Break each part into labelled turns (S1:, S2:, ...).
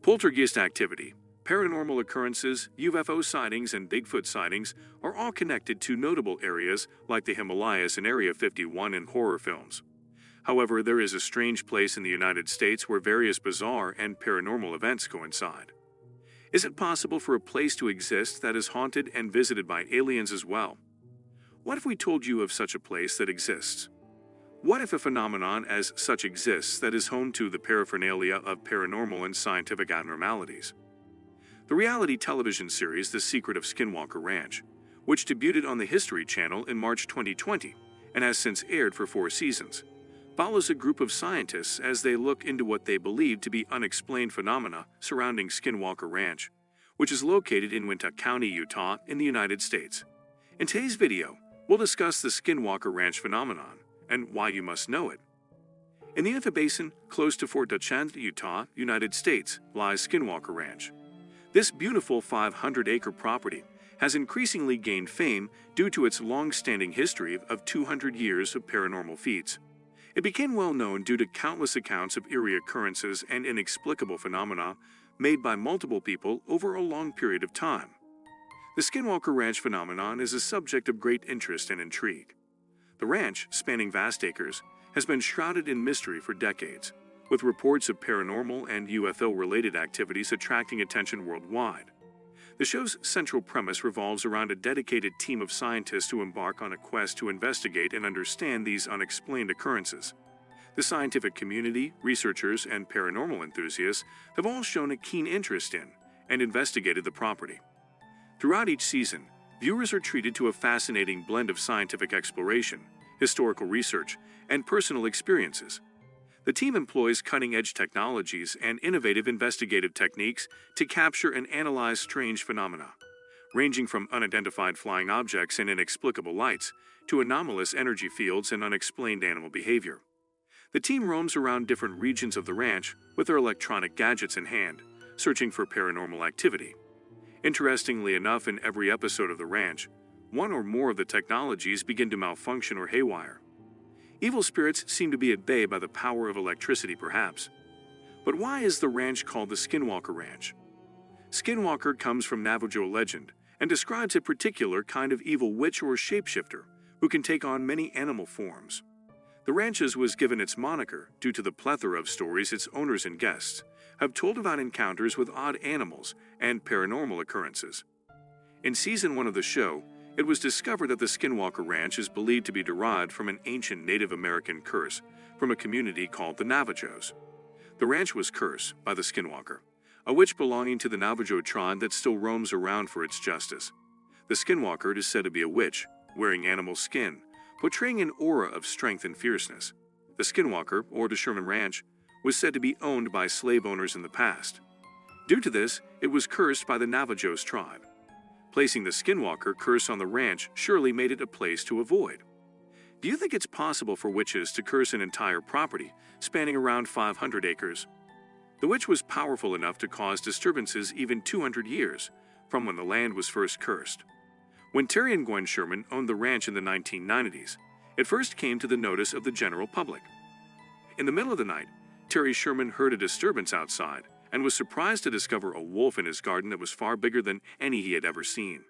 S1: Poltergeist activity, paranormal occurrences, UFO sightings, and Bigfoot sightings are all connected to notable areas like the Himalayas and Area 51 in horror films. However, there is a strange place in the United States where various bizarre and paranormal events coincide. Is it possible for a place to exist that is haunted and visited by aliens as well? What if we told you of such a place that exists? What if a phenomenon as such exists that is home to the paraphernalia of paranormal and scientific abnormalities? The reality television series The Secret of Skinwalker Ranch, which debuted on the History Channel in March 2020 and has since aired for 4 seasons, follows a group of scientists as they look into what they believe to be unexplained phenomena surrounding Skinwalker Ranch, which is located in Uintah County, Utah, in the United States. In today's video, we'll discuss the Skinwalker Ranch phenomenon and why you must know it. In the Uintah Basin, close to Fort Dutch, Utah, United States, lies Skinwalker Ranch. This beautiful 500-acre property has increasingly gained fame due to its long-standing history of 200 years of paranormal feats. It became well known due to countless accounts of eerie occurrences and inexplicable phenomena made by multiple people over a long period of time. The Skinwalker Ranch phenomenon is a subject of great interest and intrigue. The ranch, spanning vast acres, has been shrouded in mystery for decades, with reports of paranormal and UFO-related activities attracting attention worldwide. The show's central premise revolves around a dedicated team of scientists who embark on a quest to investigate and understand these unexplained occurrences. The scientific community, researchers, and paranormal enthusiasts have all shown a keen interest in and investigated the property. Throughout each season, viewers are treated to a fascinating blend of scientific exploration, historical research, and personal experiences. The team employs cutting-edge technologies and innovative investigative techniques to capture and analyze strange phenomena, ranging from unidentified flying objects and inexplicable lights to anomalous energy fields and unexplained animal behavior. The team roams around different regions of the ranch with their electronic gadgets in hand, searching for paranormal activity. Interestingly enough, in every episode of the ranch, one or more of the technologies begin to malfunction or haywire. Evil spirits seem to be at bay by the power of electricity, perhaps. But why is the ranch called the Skinwalker Ranch? Skinwalker comes from Navajo legend and describes a particular kind of evil witch or shapeshifter who can take on many animal forms. The ranch's was given its moniker due to the plethora of stories its owners and guests have told about encounters with odd animals and paranormal occurrences. In season 1 of the show, it was discovered that the Skinwalker Ranch is believed to be derived from an ancient Native American curse from a community called the Navajos. The ranch was cursed by the Skinwalker, a witch belonging to the Navajo tribe that still roams around for its justice. The Skinwalker is said to be a witch, wearing animal skin, portraying an aura of strength and fierceness. The Skinwalker, or the Sherman Ranch, was said to be owned by slave owners in the past. Due to this, it was cursed by the Navajos tribe. Placing the Skinwalker curse on the ranch surely made it a place to avoid. Do you think it's possible for witches to curse an entire property spanning around 500 acres? The witch was powerful enough to cause disturbances even 200 years from when the land was first cursed. When Terry and Gwen Sherman owned the ranch in the 1990s, it first came to the notice of the general public. In the middle of the night, Terry Sherman heard a disturbance outside and was surprised to discover a wolf in his garden that was far bigger than any he had ever seen.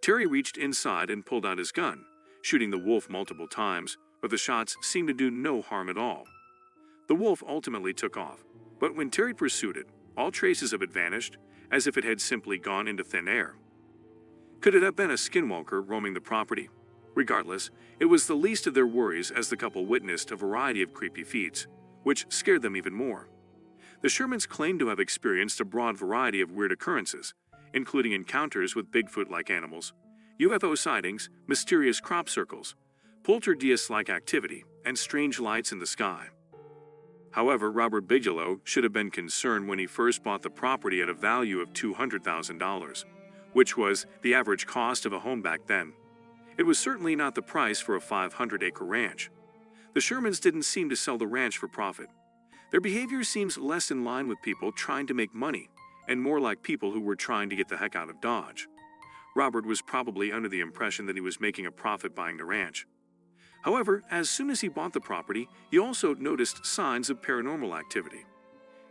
S1: Terry reached inside and pulled out his gun, shooting the wolf multiple times, but the shots seemed to do no harm at all. The wolf ultimately took off, but when Terry pursued it, all traces of it vanished, as if it had simply gone into thin air. Could it have been a skinwalker roaming the property? Regardless, it was the least of their worries as the couple witnessed a variety of creepy feats, which scared them even more. The Shermans claimed to have experienced a broad variety of weird occurrences, including encounters with Bigfoot-like animals, UFO sightings, mysterious crop circles, poltergeist-like activity, and strange lights in the sky. However, Robert Bigelow should have been concerned when he first bought the property at a value of $200,000, which was the average cost of a home back then. It was certainly not the price for a 500-acre ranch. The Shermans didn't seem to sell the ranch for profit. Their behavior seems less in line with people trying to make money and more like people who were trying to get the heck out of Dodge. Robert was probably under the impression that he was making a profit buying the ranch. However, as soon as he bought the property, he also noticed signs of paranormal activity.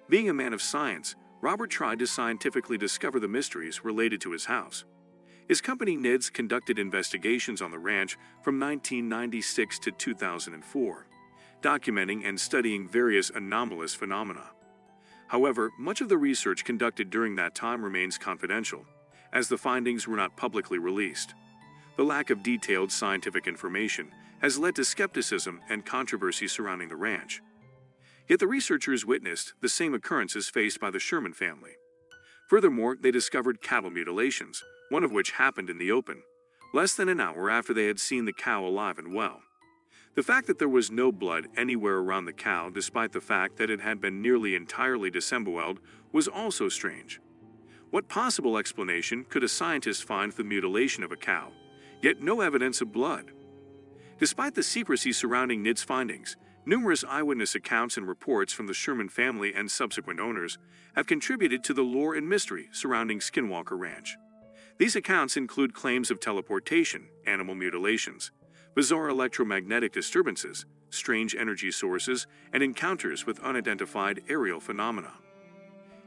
S1: Being a man of science, Robert tried to scientifically discover the mysteries related to his house. His company NIDS conducted investigations on the ranch from 1996 to 2004, documenting and studying various anomalous phenomena. However, much of the research conducted during that time remains confidential, as the findings were not publicly released. The lack of detailed scientific information has led to skepticism and controversy surrounding the ranch. Yet the researchers witnessed the same occurrences faced by the Sherman family. Furthermore, they discovered cattle mutilations, one of which happened in the open, less than an hour after they had seen the cow alive and well. The fact that there was no blood anywhere around the cow, despite the fact that it had been nearly entirely disemboweled, was also strange. What possible explanation could a scientist find for the mutilation of a cow, yet no evidence of blood? Despite the secrecy surrounding NIDS' findings, numerous eyewitness accounts and reports from the Sherman family and subsequent owners have contributed to the lore and mystery surrounding Skinwalker Ranch. These accounts include claims of teleportation, animal mutilations, bizarre electromagnetic disturbances, strange energy sources, and encounters with unidentified aerial phenomena.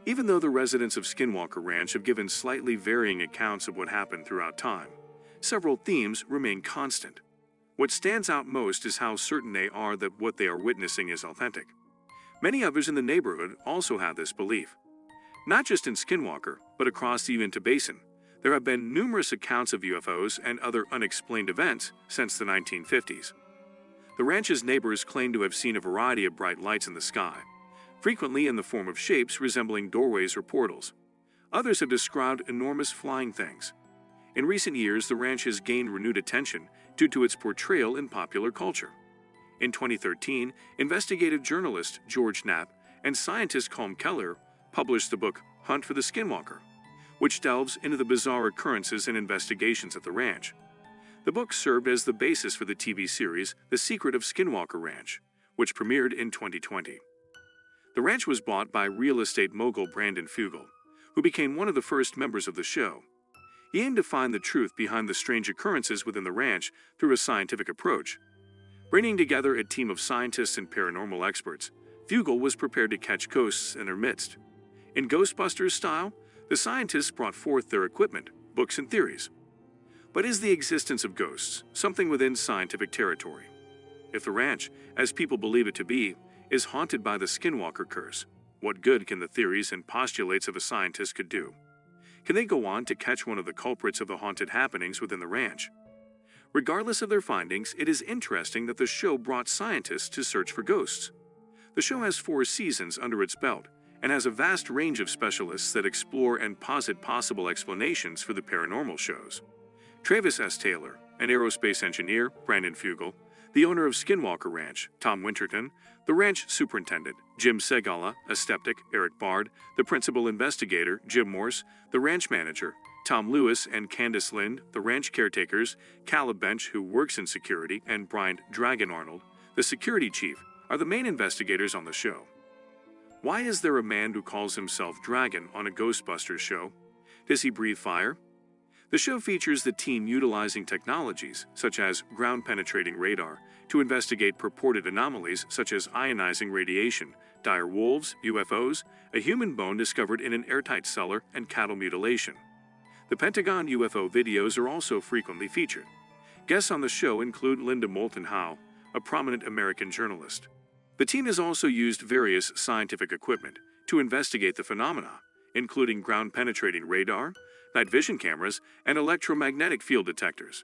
S1: Even though the residents of Skinwalker Ranch have given slightly varying accounts of what happened throughout time, several themes remain constant. What stands out most is how certain they are that what they are witnessing is authentic. Many others in the neighborhood also have this belief. Not just in Skinwalker, but across the Uintah Basin, there have been numerous accounts of UFOs and other unexplained events since the 1950s. The ranch's neighbors claim to have seen a variety of bright lights in the sky, frequently in the form of shapes resembling doorways or portals. Others have described enormous flying things. In recent years, the ranch has gained renewed attention due to its portrayal in popular culture. In 2013, investigative journalist George Knapp and scientist Colm Keller published the book Hunt for the Skinwalker, which delves into the bizarre occurrences and investigations at the ranch. The book served as the basis for the TV series The Secret of Skinwalker Ranch, which premiered in 2020. The ranch was bought by real estate mogul Brandon Fugal, who became one of the first members of the show. He aimed to find the truth behind the strange occurrences within the ranch through a scientific approach. Bringing together a team of scientists and paranormal experts, Fugal was prepared to catch ghosts in their midst. In Ghostbusters style, the scientists brought forth their equipment, books, and theories. But is the existence of ghosts something within scientific territory? If the ranch, as people believe it to be, is haunted by the Skinwalker curse, what good can the theories and postulates of a scientist could do? Can they go on to catch one of the culprits of the haunted happenings within the ranch? Regardless of their findings, it is interesting that the show brought scientists to search for ghosts. The show has 4 seasons under its belt, and has a vast range of specialists that explore and posit possible explanations for the paranormal shows. Travis S. Taylor, an aerospace engineer, Brandon Fugal, the owner of Skinwalker Ranch, Tom Winterton, the ranch superintendent, Jim Segala, a skeptic, Eric Bard, the principal investigator, Jim Morse, the ranch manager, Tom Lewis and Candace Lind, the ranch caretakers, Caleb Bench, who works in security, and Brian Dragon Arnold, the security chief, are the main investigators on the show. Why is there a man who calls himself Dragon on a Ghostbusters show? Does he breathe fire? The show features the team utilizing technologies such as ground-penetrating radar to investigate purported anomalies such as ionizing radiation, dire wolves, UFOs, a human bone discovered in an airtight cellar, and cattle mutilation. The Pentagon UFO videos are also frequently featured. Guests on the show include Linda Moulton Howe, a prominent American journalist. The team has also used various scientific equipment to investigate the phenomena, including ground-penetrating radar, night vision cameras, and electromagnetic field detectors.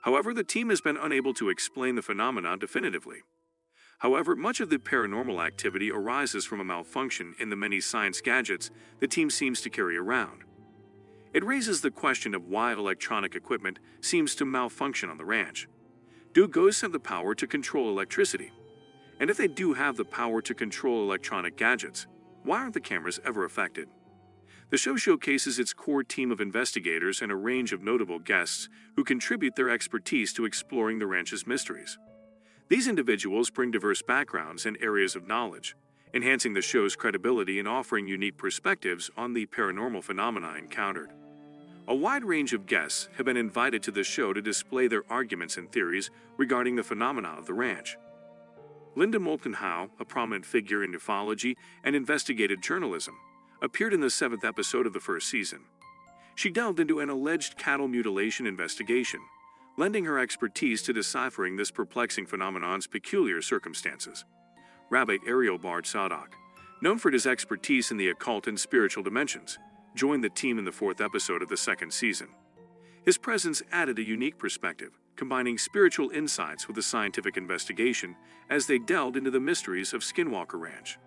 S1: However, the team has been unable to explain the phenomena definitively. However, much of the paranormal activity arises from a malfunction in the many science gadgets the team seems to carry around. It raises the question of why electronic equipment seems to malfunction on the ranch. Do ghosts have the power to control electricity? And if they do have the power to control electronic gadgets, why aren't the cameras ever affected? The show showcases its core team of investigators and a range of notable guests who contribute their expertise to exploring the ranch's mysteries. These individuals bring diverse backgrounds and areas of knowledge, enhancing the show's credibility and offering unique perspectives on the paranormal phenomena encountered. A wide range of guests have been invited to the show to display their arguments and theories regarding the phenomena of the ranch. Linda Moulton Howe, a prominent figure in ufology and investigative journalism, appeared in the 7th episode of the first season. She delved into an alleged cattle mutilation investigation, lending her expertise to deciphering this perplexing phenomenon's peculiar circumstances. Rabbi Ariel Bar Tzadok, known for his expertise in the occult and spiritual dimensions, joined the team in the 4th episode of the 2nd season. His presence added a unique perspective, combining spiritual insights with a scientific investigation as they delved into the mysteries of Skinwalker Ranch.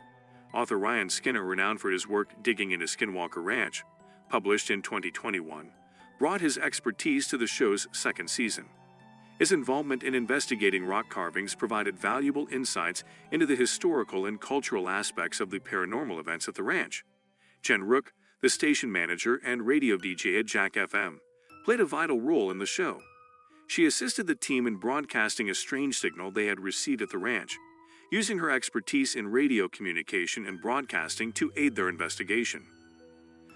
S1: Author Ryan Skinner, renowned for his work digging into Skinwalker Ranch, published in 2021, brought his expertise to the show's 2nd season. His involvement in investigating rock carvings provided valuable insights into the historical and cultural aspects of the paranormal events at the ranch. Jen Rook, the station manager and radio DJ at Jack FM, played a vital role in the show. She assisted the team in broadcasting a strange signal they had received at the ranch, using her expertise in radio communication and broadcasting to aid their investigation.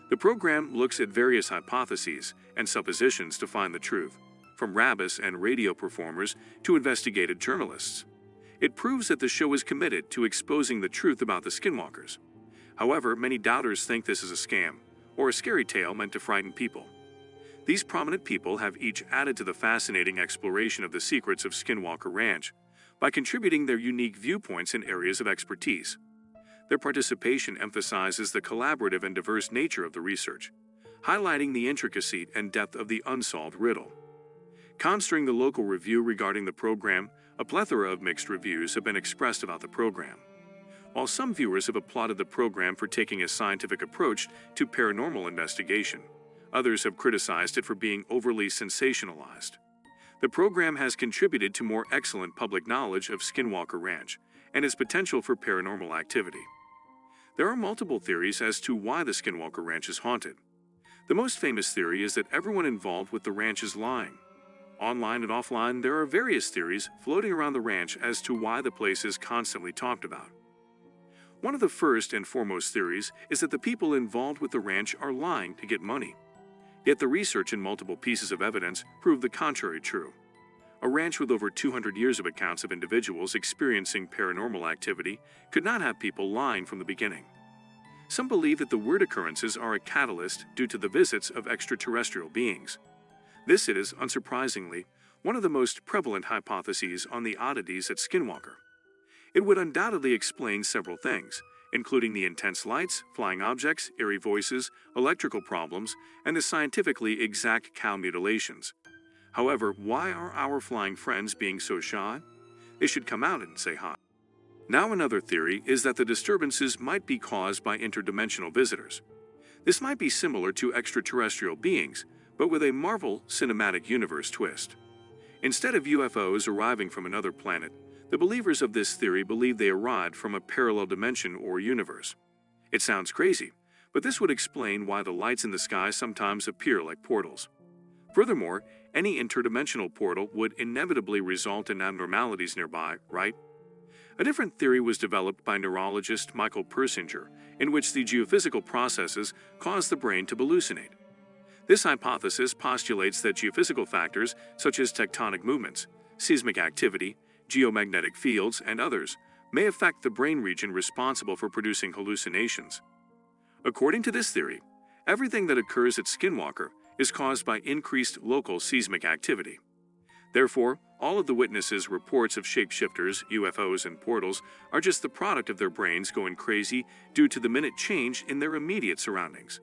S1: The program looks at various hypotheses and suppositions to find the truth, from rabbis and radio performers to investigative journalists. It proves that the show is committed to exposing the truth about the Skinwalkers. However, many doubters think this is a scam or a scary tale meant to frighten people. These prominent people have each added to the fascinating exploration of the secrets of Skinwalker Ranch by contributing their unique viewpoints in areas of expertise. Their participation emphasizes the collaborative and diverse nature of the research, highlighting the intricacy and depth of the unsolved riddle. Considering the local review regarding the program, a plethora of mixed reviews have been expressed about the program. While some viewers have applauded the program for taking a scientific approach to paranormal investigation, others have criticized it for being overly sensationalized. The program has contributed to more excellent public knowledge of Skinwalker Ranch and its potential for paranormal activity. There are multiple theories as to why the Skinwalker Ranch is haunted. The most famous theory is that everyone involved with the ranch is lying. Online and offline, there are various theories floating around the ranch as to why the place is constantly talked about. One of the first and foremost theories is that the people involved with the ranch are lying to get money. Yet the research and multiple pieces of evidence prove the contrary true. A ranch with over 200 years of accounts of individuals experiencing paranormal activity could not have people lying from the beginning. Some believe that the weird occurrences are a catalyst due to the visits of extraterrestrial beings. This is, unsurprisingly, one of the most prevalent hypotheses on the oddities at Skinwalker. It would undoubtedly explain several things, including the intense lights, flying objects, eerie voices, electrical problems, and the scientifically exact cow mutilations. However, why are our flying friends being so shy? They should come out and say hi. Now, another theory is that the disturbances might be caused by interdimensional visitors. This might be similar to extraterrestrial beings, but with a Marvel Cinematic Universe twist. Instead of UFOs arriving from another planet, the believers of this theory believe they arrived from a parallel dimension or universe. It sounds crazy, but this would explain why the lights in the sky sometimes appear like portals. Furthermore, any interdimensional portal would inevitably result in abnormalities nearby, right? A different theory was developed by neurologist Michael Persinger, in which the geophysical processes cause the brain to hallucinate. This hypothesis postulates that geophysical factors such as tectonic movements, seismic activity, geomagnetic fields, and others may affect the brain region responsible for producing hallucinations. According to this theory, everything that occurs at Skinwalker is caused by increased local seismic activity. Therefore, all of the witnesses' reports of shapeshifters, UFOs, and portals are just the product of their brains going crazy due to the minute change in their immediate surroundings.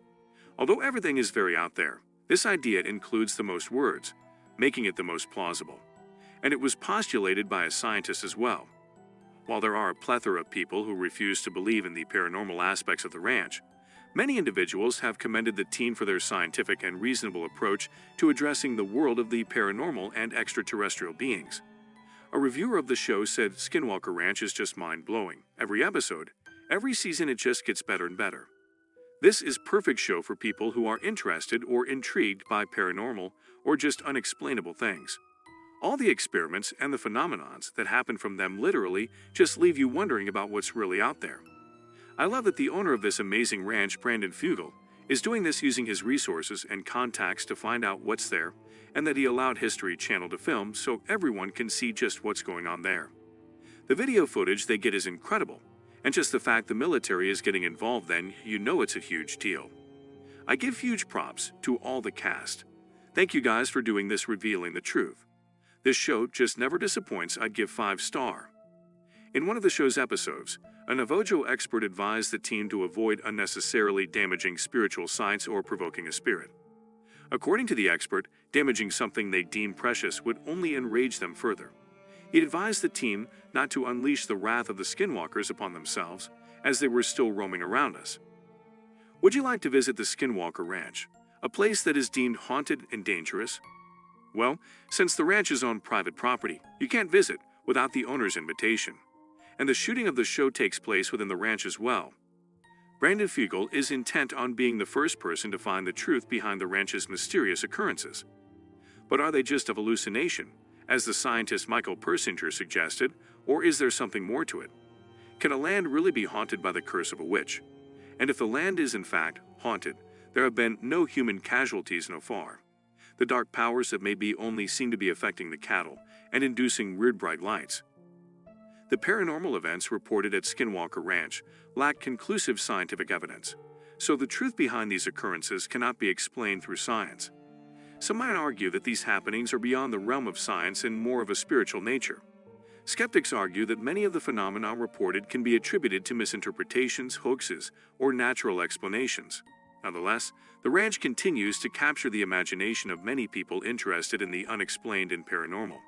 S1: Although everything is very out there, this idea includes the most words, making it the most plausible. And it was postulated by a scientist as well. While there are a plethora of people who refuse to believe in the paranormal aspects of the ranch, many individuals have commended the team for their scientific and reasonable approach to addressing the world of the paranormal and extraterrestrial beings. A reviewer of the show said Skinwalker Ranch is just mind-blowing. Every episode, every season, it just gets better and better. This is perfect show for people who are interested or intrigued by paranormal or just unexplainable things. All the experiments and the phenomenons that happen from them literally just leave you wondering about what's really out there. I love that the owner of this amazing ranch, Brandon Fugel, is doing this using his resources and contacts to find out what's there, and that he allowed History Channel to film so everyone can see just what's going on there. The video footage they get is incredible, And just the fact the military is getting involved, then you know it's a huge deal. I give huge props to all the cast. Thank you guys for doing this, revealing the truth. This show just never disappoints. I'd give 5-star. In one of the show's episodes, a Navajo expert advised the team to avoid unnecessarily damaging spiritual sites or provoking a spirit. According to the expert, damaging something they deemed precious would only enrage them further. He advised the team not to unleash the wrath of the Skinwalkers upon themselves, as they were still roaming around us. Would you like to visit the Skinwalker Ranch, a place that is deemed haunted and dangerous? Well, since the ranch is on private property, you can't visit without the owner's invitation. And the shooting of the show takes place within the ranch as well. Brandon Fiegel is intent on being the first person to find the truth behind the ranch's mysterious occurrences. But are they just a hallucination, as the scientist Michael Persinger suggested, or is there something more to it? Can a land really be haunted by the curse of a witch? And if the land is in fact haunted, there have been no human casualties so far. The dark powers that may be only seem to be affecting the cattle and inducing weird bright lights. The paranormal events reported at Skinwalker Ranch lack conclusive scientific evidence, so the truth behind these occurrences cannot be explained through science. Some might argue that these happenings are beyond the realm of science and more of a spiritual nature. Skeptics argue that many of the phenomena reported can be attributed to misinterpretations, hoaxes, or natural explanations. Nonetheless, the ranch continues to capture the imagination of many people interested in the unexplained and paranormal,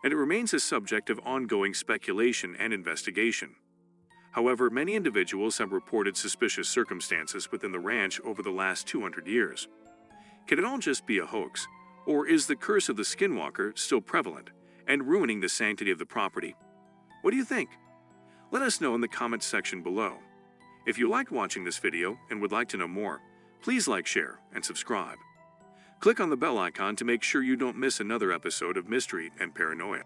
S1: and it remains a subject of ongoing speculation and investigation. However, many individuals have reported suspicious circumstances within the ranch over the last 200 years. Can it all just be a hoax, or is the curse of the Skinwalker still prevalent and ruining the sanctity of the property? What do you think? Let us know in the comments section below. If you liked watching this video and would like to know more, please like, share, and subscribe. Click on the bell icon to make sure you don't miss another episode of Mystery and Paranoia.